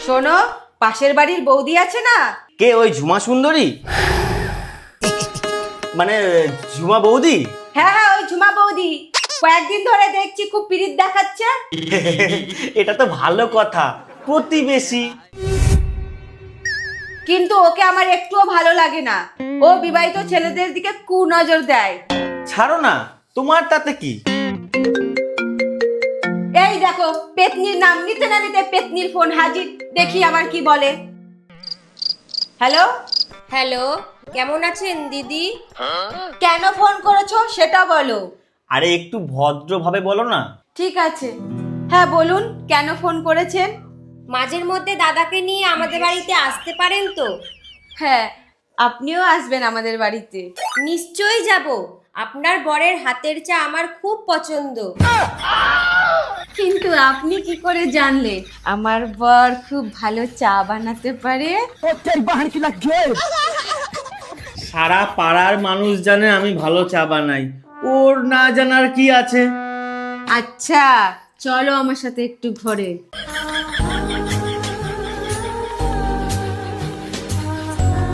শোনো, পাশের বাড়ির বৌদি আছে না? কে ওই ঝুমা সুন্দরী? মানে ঝুমা বৌদি? হ্যাঁ হ্যাঁ, ওই ঝুমা বৌদি। কয়েকদিন ধরে দেখছি খুব পিরিত দেখাচ্ছে। এটা তো ভালো কথা, প্রতিবেশী। কিন্তু ওকে আমার একটুও ভালো লাগে না। ও বিবাহিত ছেলেদের দিকে কুনজর দেয়। ছাড়ো না, তোমার তাতে কি? এই দেখো, পেতনির নাম নিতে না নিতে পেতনির ফোন হাজির। দেখি আবার কি বলে। হ্যালো। হ্যালো, কেমন আছেন দিদি? কেন ফোন করেছো সেটা বলো। আরে একটু ভদ্রভাবে বলো না। ঠিক আছে, হ্যাঁ বলুন, কেন ফোন করেছেন? মাঝের মধ্যে দাদাকে নিয়ে আমাদের বাড়িতে আসতে পারেন তো? হ্যাঁ, আপনিও আসবেন আমাদের বাড়িতে। নিশ্চয়ই যাব। আপনার বরের হাতের চা আমার খুব পছন্দ। কিন্তু আপনি কি করে জানলে আমার বর খুব ভালো চা বানাতে পারে? সারা পাড়ার মানুষ জানে আমি ভালো চা বানাই, ওর না জানার কি আছে? আচ্ছা, চলো আমার সাথে একটু ঘরে।